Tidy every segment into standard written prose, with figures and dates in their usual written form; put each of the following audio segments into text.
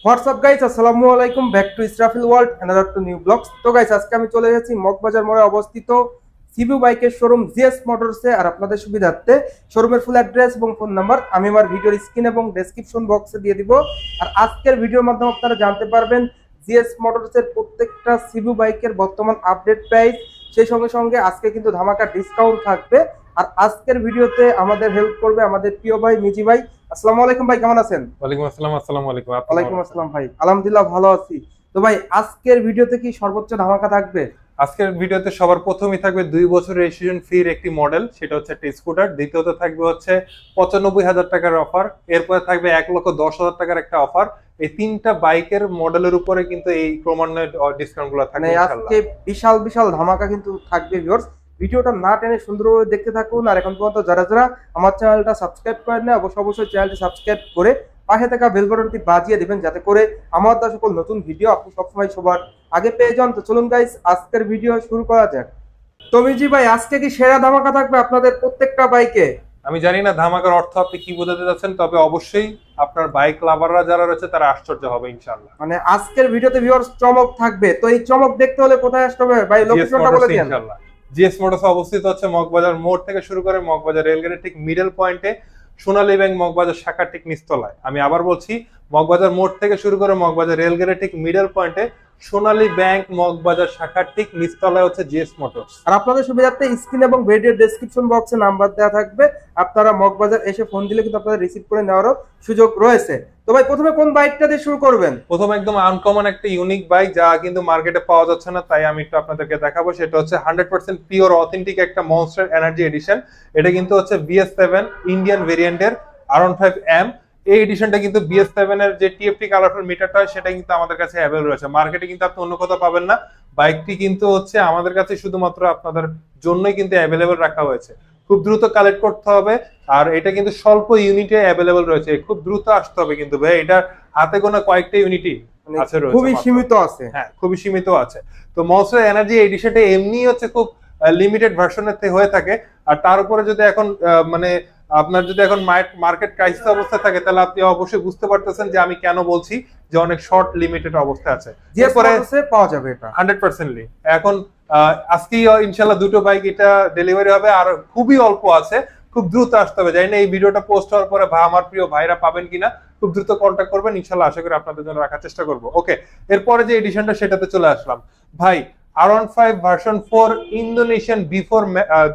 WhatsApp guys, আসসালামু আলাইকুম। Back to Israfil world, another two new blogs. তো গাইস, আজকে আমি চলে এসেছি মগবাজার মোড়ে অবস্থিত সিবিউ বাইকের শোরুম জিএস মোটরসে। আর আপনাদের সুবিধার্থে শোরুমের ফুল অ্যাড্রেস এবং ফোন নাম্বার আমি আমার ভিডিওর স্ক্রিন এবং ডেসক্রিপশন বক্সে দিয়ে দিব। আর আজকের ভিডিওর মাধ্যমে আপনারা জানতে পারবেন জিএস মোটরসের প্রত্যেকটা সিবিউ বাইকের বর্তমান আপডেট প্রাইস, সেই সঙ্গে সঙ্গে আজকে কিন্তু ধামাকা ডিসকাউন্ট থাকবে। আর আজকের ভিডিওতে আমাদের হেল্প করবে আমাদের প্রিয় ভাই মিজি ভাই। আসসালামু আলাইকুম ভাই, কেমন আছেন? ওয়ালাইকুম আসসালাম। আসসালামু আলাইকুম। ওয়ালাইকুম আসসালাম ভাই, আলহামদুলিল্লাহ ভালো আছি। তো ভাই, আজকের ভিডিওতে কি সর্বোচ্চ ধামাকা থাকবে? আজকের ভিডিওতে সবার প্রথমেই থাকবে 2 বছর রেজিস্ট্রেশন ফ্রির একটি মডেল, সেটা হচ্ছে একটা স্কুটার। দ্বিতীয়ত থাকবে হচ্ছে 95,000 টাকার অফার। এরপরে থাকবে 1,10,000 টাকার একটা অফার। এই তিনটা বাইকের মডেলের উপরে কিন্তু এই ক্রমান্বয়ে ডিসকাউন্ট গুলো থাকবে ইনশাআল্লাহ। আজকে বিশাল বিশাল ধামাকা কিন্তু থাকবে ভিউয়ার্স। ভিডিওটা না টেনে সুন্দরভাবে দেখতে থাকুন। আর এখন পর্যন্ত যারা যারা আমার চ্যানেলটা সাবস্ক্রাইব করেন না, অবশ্যই চ্যানেলটি সাবস্ক্রাইব করে পাশে থাকা বেল বাটনটি বাজিয়ে দিবেন, যাতে করে আমার দেওয়া সকল নতুন ভিডিও আপনি সবসময় সবার আগে পেয়ে যান। তো চলুন গাইস, আজকের ভিডিও শুরু করা যাক। তো মিজি ভাই, আজকে কি সেরা ধামাকা থাকবে আপনাদের প্রত্যেকটা বাইকে? আমি জানি না ধামাকার অর্থ আপনি কি বোঝাতে যাচ্ছেন, তবে অবশ্যই আপনার বাইক লাভাররা যারা রয়েছে তারা আশ্চর্য হবে ইনশাআল্লাহ। মানে আজকের ভিডিওতে ভিউয়ার্স চমক থাকবে। তো এই চমক দেখতে হলে কোথায় আসতে হবে ভাই? লোকেশনটা বলে দিন। ইনশাআল্লাহ জিএস মোটরস অবস্থিত হচ্ছে মগবাজার মোড় থেকে শুরু করে মগবাজার রেলগেটের ঠিক মিডল পয়েন্টে, সোনালী ব্যাংক মগবাজার শাখার ঠিক নিচতলায়। আমি আবার বলছি, মগবাজার মোড় থেকে শুরু করে মগবাজার রেলগেটের ঠিক মিডল পয়েন্টে, সোনালী ব্যাংক মগবাজার শাখার ঠিক নিচতলায় হচ্ছে জিএস মোটরস। আর আপনাদের সুবিধার্থে স্ক্রিন এবং ভিডিওর ডেসক্রিপশন বক্সে নাম্বার দেওয়া থাকবে। আপনারা মগবাজার এসে ফোন দিলে কিন্তু আপনাদের রিসিভ করে নেওয়ারও সুযোগ রয়েছে। তো ভাই, প্রথমে কোন বাইকটা দিয়ে শুরু করবেন? প্রথম একদম আনকমন একটা ইউনিক বাইক, যা কিন্তু মার্কেটে পাওয়া যাচ্ছে না, তাই আমি একটু আপনাদেরকে দেখাবো। সেটা হচ্ছে 100% পিওর অথেন্টিক একটা মনস্টার এনার্জি এডিশন। এটা কিন্তু হচ্ছে BS7 ইন্ডিয়ান ভেরিয়েন্টের R15M। এই এডিশনটা কিন্তু BS7 এর যে TFT কালারফুল মিটারটা হয়, সেটা কিন্তু আমাদের কাছে অ্যাভেলেবল রয়েছে। মার্কেটে কিন্তু আপনি অন্য কোথাও পাবেন না। বাইকটি কিন্তু হচ্ছে আমাদের কাছে শুধুমাত্র আপনাদের জন্যই কিন্তু অ্যাভেলেবল রাখা হয়েছে। খুব দ্রুত কালেক্ট করতে হবে। আর এটা কিন্তু স্বল্প ইউনিটে অ্যাভেলেবল রয়েছে, খুব দ্রুত আসতে হবে কিন্তু ভাই। এটা হাতে গোনা কয়েকটা ইউনিটি আছে, খুবই সীমিত আছে। হ্যাঁ, খুবই সীমিত আছে। তো মনস্টার এনার্জি এডিশনটা এমনি হচ্ছে খুব লিমিটেড ভার্সনের হয়ে থাকে। আর তার উপরে যদি এখন মানে আপনার যদি এখন মার্কেট ক্রাইসিস অবস্থায় থাকে, তাহলে আপনি অবশ্যই বুঝতে পারতেছেন যে আমি কেন বলছি যে অনেক শর্ট লিমিটেড অবস্থায় আছে। এরপরে পাওয়া যাবে এটা 100%লি। এখন আজকেই ইনশাআল্লাহ দুটো বাইক এটা ডেলিভারি হবে, আর খুবই অল্প আছে। খুব দ্রুত আসতে হবে। জানি না এই ভিডিওটা পোস্ট হওয়ার পরে আমার প্রিয় ভাইরা পাবেন কিনা। খুব দ্রুত কন্ট্যাক্ট করবেন ইনশাআল্লাহ, আশা করি আপনাদের জন্য রাখার চেষ্টা করব। ওকে, এরপরে যে এডিশনটা সেটাতে চলে আসলাম ভাই। R15 ভার্সন 4 ইন্দোনেশিয়ান বিফোর,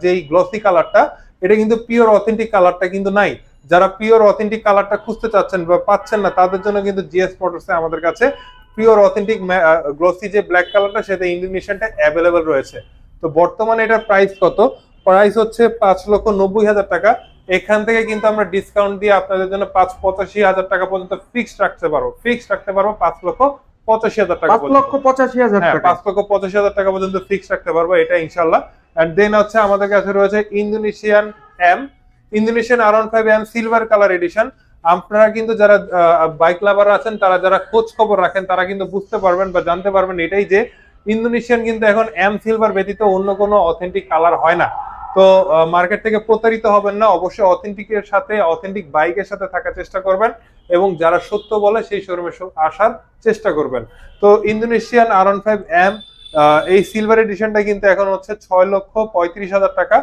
যেই গ্লসি কালারটা, এটা কিন্তু পিওর অথেন্টিক কালারটা কিন্তু নাই। যারা পিওর অথেন্টিক কালারটা খুঁজতে চাচ্ছেন বা পাচ্ছেন না, তাদের জন্য কিন্তু জিএস মোটরসে আমাদের কাছে পিওর অথেন্টিক গ্লসি যে ব্ল্যাক কালারটা, সেটা ইন্দোনেশিয়ানটা অ্যাভেলেবল রয়েছে। তো বর্তমানে এটার প্রাইস কত? প্রাইস হচ্ছে 5,90,000 টাকা। এখান থেকে কিন্তু আমরা ডিসকাউন্ট দিয়ে আপনাদের জন্য 5,85,000 টাকা পর্যন্ত ফিক্সড রাখতে পারবো। 5,85,000 টাকা। 5,85,000 হ্যাঁ, টাকা। 5,85,000 টাকা পর্যন্ত ফিক্সড রাখতে পারবো, এটা ইনশাল্লাহ। এন্ড দেন হচ্ছে আমাদের কাছে রয়েছে Indonesian R15M silver colour addition. আপনারা কিন্তু যারা বাইক লাভার আছেন, তারা যারা খোঁজ খবর রাখেন, তারা কিন্তু বুঝতে পারবেন বা জানতে পারবেন এটাই যে ইন্দোনেশিয়ান কিন্তু এখন M সিলভার ব্যতীত অন্য কোনো অথেন্টিক কালার হয় না। তো মার্কেট থেকে প্রতারিত হবেন না। অবশ্যই অথেন্টিকের সাথে, অথেন্টিক বাইকের সাথে থাকার চেষ্টা করবেন, এবং যারা সত্য বলে সেই শোরুমে আসার চেষ্টা করবেন। তো ইন্দোনেশিয়ান R15M এই সিলভার এডিশনটা কিন্তু এখন হচ্ছে 6,35,000 টাকা।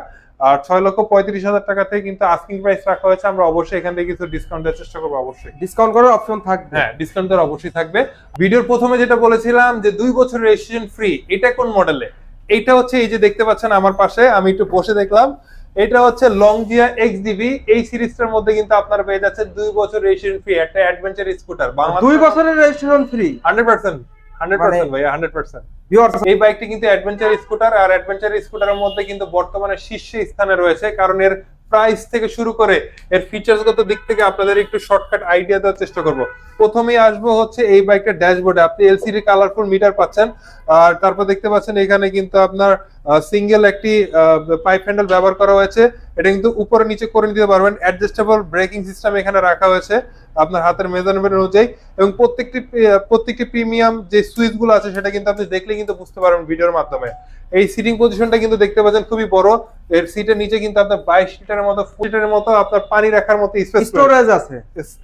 আর 6,35,000 টাকা থেকে কিন্তু আস্কিং প্রাইস রাখা হয়েছে। আমরা অবশ্যই এখান থেকে কিছু ডিসকাউন্ট দেওয়ার চেষ্টা করবো। অবশ্যই ডিসকাউন্ট করার অপশন থাকবে। হ্যাঁ, ডিসকাউন্ট দেওয়ার অবশ্যই থাকবে। ভিডিওর প্রথমে যেটা বলেছিলাম যে 2 বছর রেজিস্ট্রেশন ফ্রি, এটা কোন মডেলে? এটা হচ্ছে এই যে দেখতে পাচ্ছেন আমার পাশে, আমি একটু বসে দেখলাম, এটা হচ্ছে লংজিয়া XDV। এই সিরিজটার মধ্যে কিন্তু আপনারা পেয়ে যাচ্ছেন 2 বছর রেজিস্ট্রেশন ফ্রি একটা অ্যাডভেঞ্চার স্কুটার। 2 বছরের রেজিস্ট্রেশন ফ্রি 100% ভাই, 100%। এই বাইকটি কিন্তু অ্যাডভেঞ্চার স্কুটার, আর অ্যাডভেঞ্চার স্কুটারের মধ্যে কিন্তু বর্তমানে শীর্ষে স্থানে রয়েছে, কারণ এর প্রাইস থেকে শুরু করে এর ফিচারসগত দিক থেকে আপনাদের একটু শর্টকাট আইডিয়া দেওয়ার চেষ্টা করব। প্রথমেই আসবো হচ্ছে এই বাইকটার ড্যাশবোর্ডে। আপনি LCD কালারফুল মিটার পাচ্ছেন, আর তারপর দেখতে পাচ্ছেন এখানে কিন্তু আপনার সিঙ্গেল একটি পাইপ হ্যান্ডেল ব্যবহার করা হয়েছে। এটা কিন্তু উপরে নিচে করে নিতে পারবেন। অ্যাডজাস্টেবল ব্রেকিং সিস্টেম এখানে রাখা হয়েছে আপনার হাতের মেজারমেন্ট অনুযায়ী, এবং প্রত্যেকটি প্রিমিয়াম যে সুইচ গুলো আছে সেটা কিন্তু আপনি দেখলে কিন্তু বুঝতে পারবেন ভিডিওর মাধ্যমে। এই সিটিং পজিশনটা কিন্তু দেখতে পাচ্ছেন খুবই বড়। এর সিটের নিচে কিন্তু আপনার 22 লিটারের মতো, ফুল লিটারের মতো আপনার পানি রাখার মতো স্টোরেজ আছে।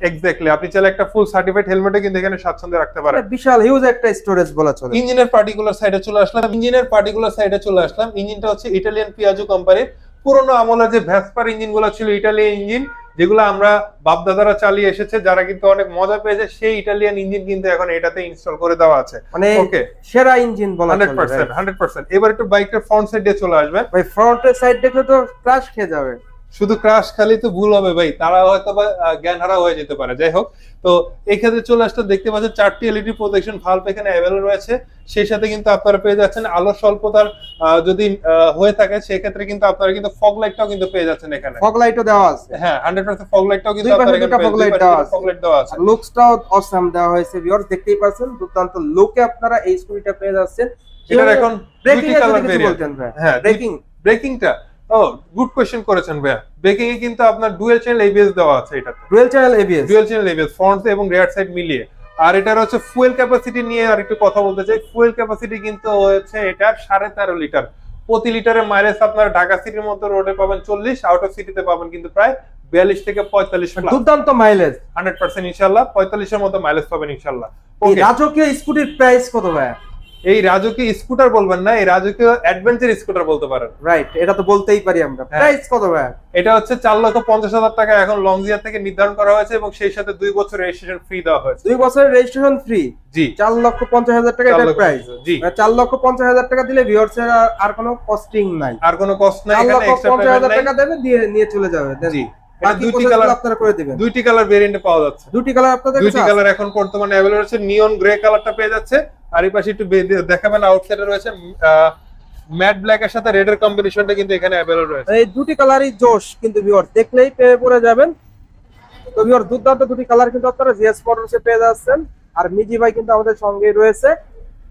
এক্স্যাক্টলি, আপনি চাইলে একটা ফুল সার্টিফাইড হেলমেটে কিন্তু এখানে স্বাচ্ছন্দ্যে রাখতে পারেন। বিশাল হিউজ একটা স্টোরেজ বলা চলে। ইঞ্জিনের পার্টিকুলার সাইডে চলে আসলাম। ইঞ্জিনটা হচ্ছে ইটালিয়ান পিয়াজো কোম্পানির পুরোনো আমলের যে ভ্যাসপার ইঞ্জিন গুলো ছিল, ইটালিয়ান ইঞ্জিন যেগুলো আমরা বাপ দাদারা চালিয়ে এসেছে, যারা কিন্তু অনেক মজা পেয়েছে, সেই ইটালিয়ান ইঞ্জিন কিন্তু এখন এটাতে ইনস্টল করে দেওয়া আছে। মানে ওকে, সেরা ইঞ্জিন বলা চলে 100%। এবার একটু বাইকটার ফ্রন্ট সাইড দিয়ে চলে আসবে। ভাই ফ্রন্টের সাইড দেখলে তো ক্র্যাশ খেয়ে যাবে। শুধু ক্রাশ খালি তো ভুল হবে ভাই, তারা হয়তো বা জ্ঞান হারা হয়ে যেতে পারে। যাই হোক, তো এই ক্ষেত্রে চলে আসলে দেখতে পাচ্ছেন 4টি এলইডি প্রোটেকশন ভালভ এখানে অ্যাভেলেবল রয়েছে। সেই সাথে কিন্তু আপনারা পেয়ে যাচ্ছেন আলো স্বল্পতার যদি হয়ে থাকে সেক্ষেত্রে কিন্তু আপনারা কিন্তু ফগ লাইটটাও কিন্তু পেয়ে যাচ্ছেন এখানে। ফগ লাইটও দেওয়া আছে। হ্যাঁ, 100% ফগ লাইটটাও কিন্তু আপনারা এখানে ফগ লাইট দেওয়া আছে। লুকসটাও অসাম দেওয়া হয়েছে। ভিউয়ার্স দেখতেই পাচ্ছেন দুর্দান্ত লুকে আপনারা এই স্কুটিটা পেয়ে যাচ্ছেন। এটার এখন ব্রেকিং এর কথা কিছু বলতেন ভাই? হ্যাঁ, ব্রেকিংটা গুড কোশ্চেন করেছেন ভাইয়া। ব্রেকিং এ কিন্তু আপনার ডুয়াল চ্যানেল এবিএস দেওয়া আছে। এটাতে ডুয়াল চ্যানেল এবিএস ফ্রন্ট এবং রিয়ার সাইড মিলিয়ে। আর এটার হচ্ছে ফুয়েল ক্যাপাসিটি নিয়ে আর একটু কথা বলতে চাই। ফুয়েল ক্যাপাসিটি কিন্তু হচ্ছে এটার 13.5 লিটার। প্রতি লিটারের মাইলেজ আপনার ঢাকা সিটির মধ্যে রোডে পাবেন 40, আউট অফ সিটিতে পাবেন কিন্তু প্রায় 42 থেকে 45। দুর্দান্ত মাইলেজ 100% ইনশাআল্লাহ 45 এর মতো মাইলেজ পাবেন ইনশাআল্লাহ। এই রাজকীয় স্কুটির প্রাইস কত ভাই? এই রাজকীয় স্কুটার বলবেন না, এই রাজকীয় অ্যাডভেঞ্চার স্কুটার বলতে পারেন। রাইট, এটা তো বলতেই পারি আমরা। প্রাইস কত ভাই? এটা হচ্ছে 4,50,000 টাকা এখন লংজিয়া থেকে নির্ধারণ করা হয়েছে, এবং সেই সাথে 2 বছর রেজিস্ট্রেশন ফ্রি দেওয়া হয়েছে। 2 বছরের রেজিস্ট্রেশন ফ্রি। জি, 4,50,000 টাকা এটার প্রাইস। জি, 4,50,000 টাকা দিলে ভিউয়ার্সের আর কোনো কস্টিং নাই। আর কোনো কস্ট নাই, এখানে এক্সট্রা পেমেন্ট নাই। 4,50,000 টাকা দেবে দিয়ে নিয়ে চলে যাবে। জি, এটা দুইটি কালার আপনারা করে দিবেন। দুইটি কালার ভেরিয়েন্টে পাওয়া যাচ্ছে। দুইটি কালার আপনাদের কাছে দুইটি কালার এখন বর্তমানে अवेलेबल আছে। নিয়ন গ্রে কালারটা পেয়ে যাচ্ছে, আর এই পাশে একটু দেখাবেন আউটসাইডে রয়েছে ম্যাট ব্ল্যাক এর সাথে রেড এর কম্বিনেশনটা কিন্তু এখানে अवेलेबल রয়েছে। এই দুটি কালারই জোশ, কিন্তু ভিউয়ার দেখলেই পেয়ে পড়ে যাবেন। তো ভিউয়ার দুর্দান্ত দুটি কালার কিন্তু আপনারা জিএস মোটরসে পেয়ে যাচ্ছেন। আর মিজি ভাই কিন্তু আমাদের সঙ্গেই রয়েছে।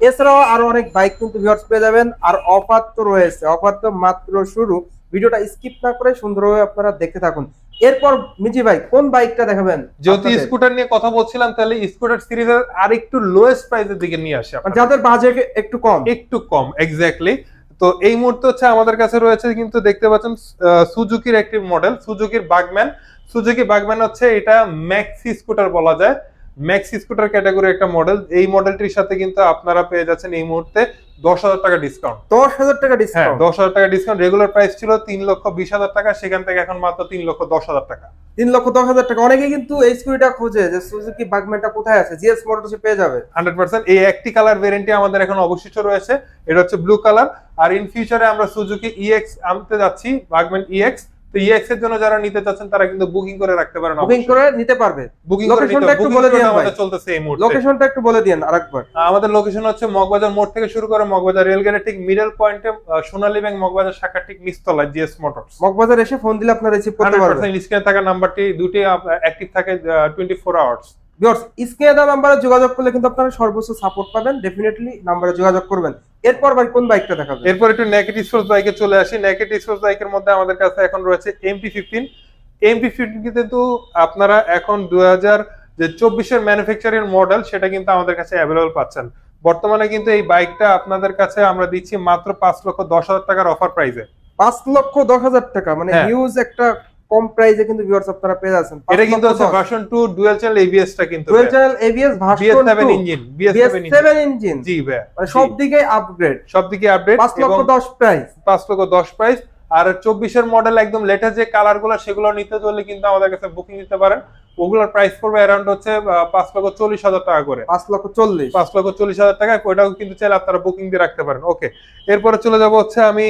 এছাড়াও আরো অনেক বাইক কিন্তু ভিউয়ার্স পেয়ে যাবেন। আর অফার তো রয়েছে, অফার তো মাত্র শুরু। ভিডিওটা স্কিপ না করে সুন্দরভাবে আপনারা দেখতে থাকুন। এরপর মিজি ভাই কোন বাইকটা দেখাবেন? যেহেতু স্কুটার নিয়ে কথা বলছিলাম, তাহলে স্কুটার সিরিজের আর একটু লোয়েস্ট প্রাইসের দিকে নিয়ে আসি, যাদের বাজেট একটু কম। এক্স্যাক্টলি। তো এই মুহূর্তে হচ্ছে আমাদের কাছে রয়েছে কিন্তু দেখতে পাচ্ছেন সুজুকির একটি মডেল, সুজুকির বাগম্যান। সুজুকি বাগম্যান হচ্ছে এটা ম্যাক্সি স্কুটার বলা যায়, ম্যাক্সি স্কুটার ক্যাটাগরি একটা মডেল। এই মডেলটির সাথে কিন্তু আপনারা পেয়ে যাচ্ছেন এই মুহূর্তে 10,000 টাকা ডিসকাউন্ট। 10,000 টাকা ডিসকাউন্ট? হ্যাঁ, 10,000 টাকা ডিসকাউন্ট। রেগুলার প্রাইস ছিল 3,20,000 টাকা, সেখান থেকে এখন মাত্র 3,10,000 টাকা। 3,10,000 টাকা। অনেকে কিন্তু এই স্কুটিটা খোঁজে যে সুজুকি বাগম্যানটা কোথায় আছে, জিএস মোটরসে পেয়ে যাবে 100%। এই একটি কালার ভেরিয়েন্টে আমাদের এখন অবশিষ্ট রয়েছে, এটা হচ্ছে ব্লু কালার। আর ইন ফিউচারে আমরা সুজুকি ইএক্স আনতে যাচ্ছি, বাগম্যান ইএক্স। তো ইএক্স এর জন্য যারা নিতে চাচ্ছেন তারা কিন্তু বুকিং করে রাখতে পারেন, বুকিং করে নিতে পারবে। লোকেশনটা একটু বলে দিন আমাদের চলতেছে এই মুহূর্তে। লোকেশনটা একটু বলে দিন আরেকবার। আমাদের লোকেশন হচ্ছে মগবাজার মোড় থেকে শুরু করে মগবাজার রেলগেটের ঠিক মিডল পয়েন্টে সোনালী ব্যাংক মগবাজার শাখার ঠিক নিচতলায় জিএস মোটরস। মগবাজার এসে ফোন দিলে আপনারা রিসিভ করতে পারবেন। 100% স্ক্রিনে থাকা নাম্বারটি দুটি অ্যাক্টিভ থাকে 24 আওয়ার্স। ভিউয়ার্স স্ক্রিনে দেওয়া নম্বরে যোগাযোগ করলে কিন্তু আপনারা সর্বোচ্চ সাপোর্ট পাবেন। ডেফিনেটলি নম্বরে যোগাযোগ করবেন। এরপর ভাই কোন বাইকটা দেখাবেন? এরপর একটু নেকেড স্পোর্টস বাইকে চলে আসি। নেকেড স্পোর্টস বাইকের মধ্যে আমাদের কাছে এখন রয়েছে MP15। MP15 কিন্তু আপনারা এখন 2024 এর ম্যানুফ্যাকচারিং মডেল, সেটা কিন্তু আমাদের কাছে अवेलेबल পাচ্ছেন। বর্তমানে কিন্তু এই বাইকটা আপনাদের কাছে আমরা দিচ্ছি মাত্র 5,10,000 টাকার অফার প্রাইসে। 5,10,000 টাকা মানে হিউজ একটা কম প্রাইসে কিন্তু ভিউয়ার্স আপনারা পেয়ে যাচ্ছেন। এটা কিন্তু হচ্ছে ভার্সন 2 ডুয়াল চ্যানেল ABS টা কিন্তু dual channel ABS version 2 engine, BS7 engine. জি ভাই, মানে সব দিকে আপগ্রেড, 5,10,000 প্রাইস, 5,10,000 প্রাইস। আর 24 এর মডেল একদম লেটেস্ট যে কালারগুলো সেগুলো নিতে চলে কিন্তু আমাদের কাছে বুকিং দিতে পারেন। ওগুলোর প্রাইস পড়বে अराउंड হচ্ছে 5,40,000 টাকা করে। 5,40,000 টাকা। ওটাও কিন্তু চাইলে আপনারা বুকিং দিয়ে রাখতে পারেন। ওকে, এরপরে চলে যাব হচ্ছে আমি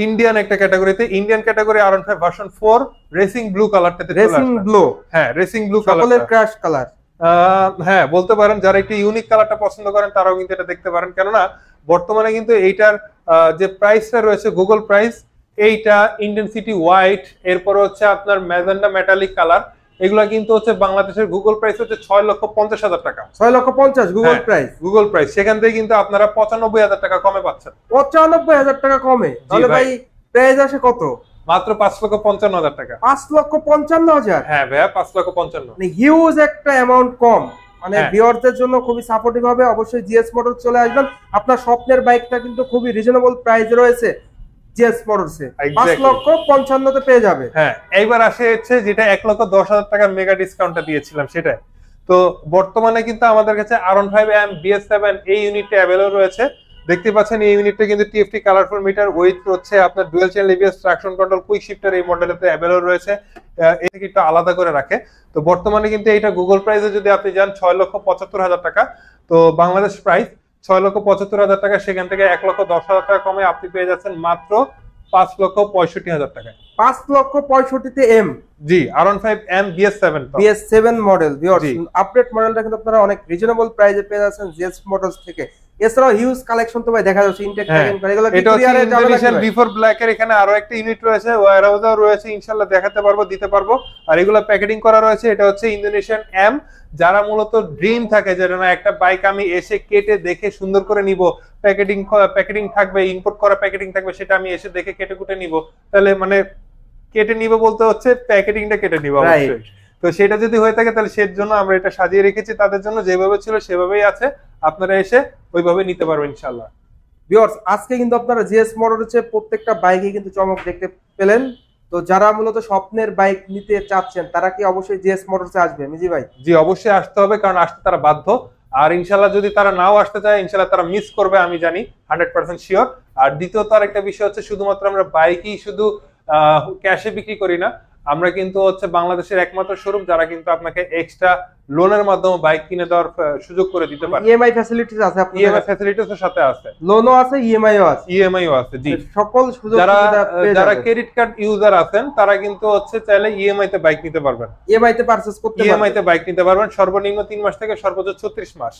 ইন্ডিয়ান একটা ক্যাটাগরিতে। Indian category R15 version 4 racing blue কালারটাতে চলে আসছে। রেসিং ব্লু, হ্যাঁ রেসিং ব্লু কালার, সকলের ক্র্যাশ কালার। হ্যাঁ বলতে পারেন, যারা একটু ইউনিক কালারটা পছন্দ করেন তারাও কিন্তু এটা দেখতে পারেন। কেননা বর্তমানে কিন্তু এইটার যে প্রাইসটা রয়েছে গুগল প্রাইস, এইটা ইন্টেন্সিটি হোয়াইট, এরপর হচ্ছে আপনার ম্যাজেন্ডা মেটালিক কালার, এগুলা কিন্তু হচ্ছে বাংলাদেশের গুগল প্রাইস হচ্ছে 6,50,000 টাকা। 6,50,000 গুগল প্রাইস। গুগল প্রাইস, সেখান থেকে কিন্তু আপনারা 95,000 টাকা কমে পাচ্ছেন। 95,000 টাকা কমে? তাহলে ভাই প্রাইস আসে কত? মাত্র 5,55,000 টাকা। 5,55,000? হ্যাঁ ভাইয়া, 5,55,000। মানে হিউজ একটা অ্যামাউন্ট কম। মানে ভিউয়ারদের জন্য খুবই সাপোর্টিভ হবে। অবশ্যই জিএস মোটরস চলে আসবেন। আপনার স্বপ্নের বাইকটা কিন্তু খুবই রিজনেবল প্রাইসে রয়েছে জিএস মোটরসে। 5,55,000 তে পেয়ে যাবে। হ্যাঁ, এইবার আসে হচ্ছে যেটা 1,10,000 টাকার মেগা ডিসকাউন্টটা দিয়েছিলাম সেটাই। তো বর্তমানে কিন্তু আমাদের কাছে R15M BS7 এই ইউনিটটা अवेलेबल রয়েছে। দেখতে পাচ্ছেন এই ইউনিটটা কিন্তু TFT কালারফুল মিটার উইথ হচ্ছে আপনার dual channel ABS traction control quick shifter এই মডেলেতে अवेलेबल রয়েছে। এটা কিন্তু আলাদা করে রাখে। তো বর্তমানে কিন্তু এটা গুগল প্রাইসে যদি আপনি যান 6,75,000 টাকা, তো বাংলাদেশ প্রাইস 6,75,000 টাকা, সেখান থেকে 1,10,000 টাকা কমে আপনি পেয়ে যাচ্ছেন মাত্র 5,65,000 টাকায়। 5,65,000 তে এম? জি, R15M BS7 model. Viewers, update মডেলটা কিন্তু আপনারা অনেক রিজনেবল প্রাইসে পেয়ে যাচ্ছেন জিএস মোটরস থেকে। এছাড়াও হিউজ কালেকশন তো ভাই দেখা যাচ্ছে ইনটেক ট্যাগেন করে। এগুলো কি কুরিয়ারে যাবে নাকি? বিফোর ব্ল্যাক এর এখানে আরো একটা ইউনিট রয়েছে, ওয়্যারহাউসও রয়েছে, ইনশাআল্লাহ দেখাতে পারবো, দিতে পারবো। আর এগুলো প্যাকেটিং করা রয়েছে। এটা হচ্ছে ইন্দোনেশিয়ান এম, যারা মূলত ড্রিম থাকে যে না একটা বাইক আমি এসে কেটে দেখে সুন্দর করে নিব, প্যাকেটিং থাকবে, ইম্পোর্ট করা প্যাকেটিং থাকবে, সেটা আমি এসে দেখে কেটে কুটে নিব, তাহলে মানে কেটে নিব বলতে হচ্ছে প্যাকেটিংটা কেটে নিব অবশ্যই। তো সেটা যদি হয়ে থাকে তাহলে সেই জন্য আমরা এটা সাজিয়ে রেখেছি তাদের জন্য, যেভাবে ছিল সেভাবেই আছে, আপনারা এসে ওইভাবে নিতে পারবেন ইনশাআল্লাহ। ভিউয়ার্স, আজকে কিন্তু আপনারা জিএস মোটরসে প্রত্যেকটা বাইকে কিন্তু চমক দেখতে পেলেন। তো যারা মূলত স্বপ্নের বাইক নিতে চাচ্ছেন তারা কি অবশ্যই জিএস মোটরসে আসবে মিজি ভাই? জি, অবশ্যই আসতে হবে, কারণ আসতে তারা বাধ্য। আর ইনশাআল্লাহ যদি তারা নাও আসতে চায়, ইনশাআল্লাহ তারা মিস করবে, আমি জানি 100% শিওর। আর দ্বিতীয়ত আরেকটা বিষয় হচ্ছে, শুধুমাত্র আমরা বাইকই শুধু ক্যাশে বিক্রি করি না, আমরা কিন্তু হচ্ছে বাংলাদেশের একমাত্র শোরুম যারা কিন্তু আপনাকে এক্সট্রা লোনের মাধ্যমে বাইক কিনে দেওয়ার সুযোগ করে দিতে পারে। ইএমআই ফ্যাসিলিটিস আছে আপনাদের? ইএমআই ফ্যাসিলিটিস এর সাথে আছে, লোনও আছে, ইএমআইও আছে। ইএমআইও আছে, জি। সকল সুযোগ সুবিধা পেয়ে যাবেন। যারা ক্রেডিট কার্ড ইউজার আছেন তারা কিন্তু হচ্ছে চাইলে ইএমআই তে বাইক নিতে পারবেন। ইএমআই তে পারচেজ করতে পারবেন। ইএমআই তে বাইক নিতে পারবেন সর্বনিম্ন 3 মাস থেকে সর্বোচ্চ 36 মাস।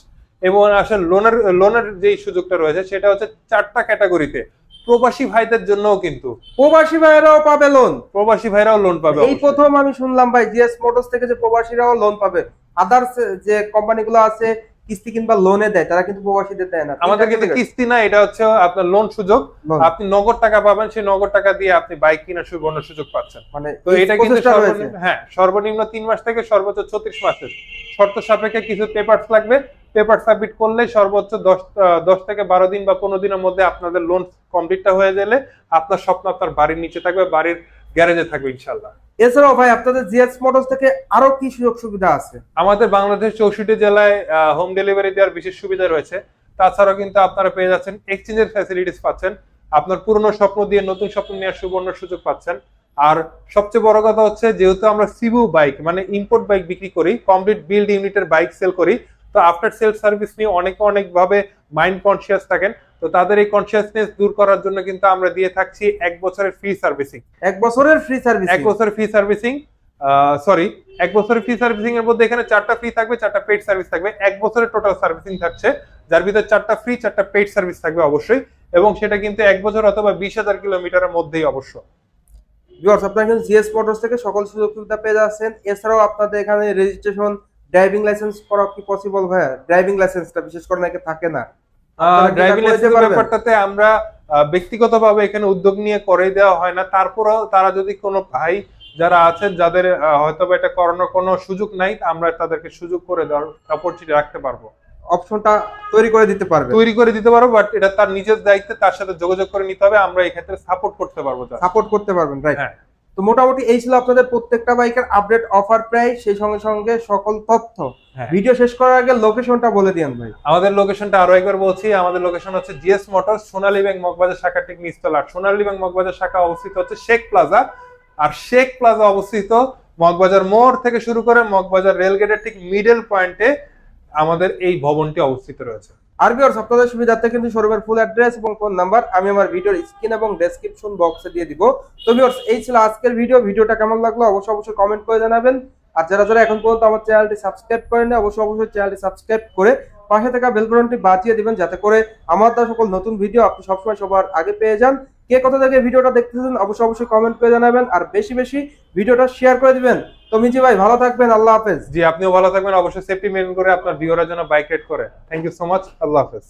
এবং আসলে লোনের যে সুযোগটা রয়েছে সেটা হচ্ছে 4টা ক্যাটাগরিতে। প্রবাসী ভাইদের জন্যও কিন্তু প্রবাসী ভাইরাও পাবে লোন। প্রবাসী ভাইরাও লোন পাবে। এই প্রথম আমি শুনলাম ভাই জিএস মোটরস থেকে যে প্রবাসীরাও লোন পাবে। আদার্স যে কোম্পানিগুলো আছে কিস্তি কিংবা লোনে দেয়, তারা কিন্তু প্রবাসীদের দেয় না। আমাদের কিন্তু কিস্তি না, এটা হচ্ছে আপনার লোন সুযোগ। আপনি নগদ টাকা পাবেন, সেই নগদ টাকা দিয়ে আপনি বাইক কেনার সুযোগ পাচ্ছেন। মানে তো এটা কিন্তু সর্বনিম্ন 3 মাস থেকে সর্বোচ্চ 36 মাসের শর্ত সাপেক্ষে কিছু পেপারস লাগবে। পেপার সাবমিট করলে সর্বোচ্চ 10 থেকে 12 দিন বা 15 দিনের মধ্যে আপনাদের লোন কমপ্লিটটা হয়ে গেলে আপনার স্বপ্ন আপনার বাড়ির নিচে থাকবে, বাড়ির গ্যারেজে থাকবে ইনশাআল্লাহ। এছাড়াও ভাই আপনাদের জিএস মোটরস থেকে আরো কি সুযোগ সুবিধা আছে? আমাদের বাংলাদেশ 64 জেলায় হোম ডেলিভারি দেওয়ার বিশেষ সুবিধা রয়েছে। তাছাড়াও কিন্তু আপনারা পেয়ে যাচ্ছেন এক্সচেঞ্জের ফ্যাসিলিটিস পাচ্ছেন, আপনার পুরনো স্বপ্ন দিয়ে নতুন স্বপ্ন নেওয়ার সুবর্ণ সুযোগ পাচ্ছেন। আর সবচেয়ে বড় কথা হচ্ছে, যেহেতু আমরা সিবু বাইক মানে ইম্পোর্ট বাইক বিক্রি করি, কমপ্লিট বিল্ড ইউনিটের বাইক সেল করি, তো আফটার সেল সার্ভিস নিয়ে অনেক ভাবে মাইন্ড কনসিয়াস থাকেন। তো তাদের এই কনসিয়াসনেস দূর করার জন্য কিন্তু আমরা দিয়ে থাকছি 1 বছরের ফ্রি সার্ভিসিং। 1 বছরের ফ্রি সার্ভিসিং? 1 বছরের ফ্রি সার্ভিসিং, সরি 1 বছরের ফ্রি সার্ভিসিং এর মধ্যে এখানে 4টা ফ্রি থাকবে, 4টা পেইড সার্ভিস থাকবে। 1 বছরের টোটাল সার্ভিসিং থাকছে, যার ভিতরে 4টা ফ্রি 4টা পেইড সার্ভিস থাকবে অবশ্যই। এবং সেটা কিন্তু 1 বছর অথবা 20,000 কিলোমিটারের মধ্যেই অবশ্য। ভিউয়ার্স, আপনারা কিন্তু জিএস মোটরস থেকে সকল সুযোগ সুবিধা পেয়ে যাচ্ছেন। এছাড়াও আপনাদের এখানে রেজিস্ট্রেশন, ড্রাইভিং লাইসেন্স করা কি পসিবল ভাই? ড্রাইভিং লাইসেন্সটা বিশেষ করে নাকি থাকে না। ড্রাইভিং লাইসেন্সের ব্যাপারটাতে আমরা ব্যক্তিগতভাবে এখানে উদ্যোগ নিয়ে করে দেওয়া হয় না। তারপরেও তারা যদি কোনো ভাই যারা আছেন যাদের হয়তো এটা করানোর কোনো সুযোগ নাই, আমরা তাদেরকে সুযোগ করে দেওয়ার অপরচুনিটি রাখতে পারবো, অপশনটা তৈরি করে দিতে পারবো। বাট এটা তার নিজের দায়িত্বে, তার সাথে যোগাযোগ করে নিতে হবে। আমরা এই ক্ষেত্রে সাপোর্ট করতে পারবেন, রাইট? তো মোটামুটি এই ছিল আপনাদের প্রত্যেকটা বাইকের আপডেট, অফার, প্রাইস, সেই সঙ্গে সকল তথ্য। ভিডিও শেষ করার আগে লোকেশনটা বলে দিন ভাই। আমাদের লোকেশনটা আরো একবার বলছি, আমাদের লোকেশন হচ্ছে জিএস মোটরস, সোনালী ব্যাংক মগবাজার শাখা ঠিক নিচতলা। সোনালী ব্যাংক মগবাজার শাখা অবস্থিত হচ্ছে শেখ প্লাজা, আর শেখ প্লাজা অবস্থিত মগবাজার মোড় থেকে শুরু করে মগবাজার রেলগেটের ঠিক মিডল পয়েন্টে আমাদের এই ভবনটি অবস্থিত রয়েছে। আর ভিউয়ার্স, আপনাদের সুবিধার্থে কিন্তু শোরুমের ফুল অ্যাড্রেস এবং ফোন নাম্বার আমি আমার ভিডিওর স্ক্রিন এবং ডেসক্রিপশন বক্সে দিয়ে দিব। তো ভিউয়ার্স, এই ছিল আজকের ভিডিওটা কেমন লাগলো অবশ্যই কমেন্ট করে জানাবেন। আর যারা এখন পর্যন্ত আমার চ্যানেলটি সাবস্ক্রাইব করেন না, অবশ্যই চ্যানেলটি সাবস্ক্রাইব করে পাশে থাকা বেল বাটনটি বাজিয়ে দিবেন, যাতে করে আমার দ্বারা সকল নতুন ভিডিও আপনি সবসময় সবার আগে পেয়ে যান। কে কোথা থেকে ভিডিওটা দেখতেছেন অবশ্যই কমেন্ট করে জানাবেন, আর বেশি ভিডিওটা শেয়ার করে দিবেন, তো মিজি ভাই ভালো থাকবেন, আল্লাহ হাফেজ। জি, আপনিও ভালো থাকবেন, অবশ্যই সেফটি মেনটেন করে আপনার ভিউয়ারের জন্য বাইক রাইড করে। থ্যাংক ইউ সো মাচ, আল্লাহ হাফেজ।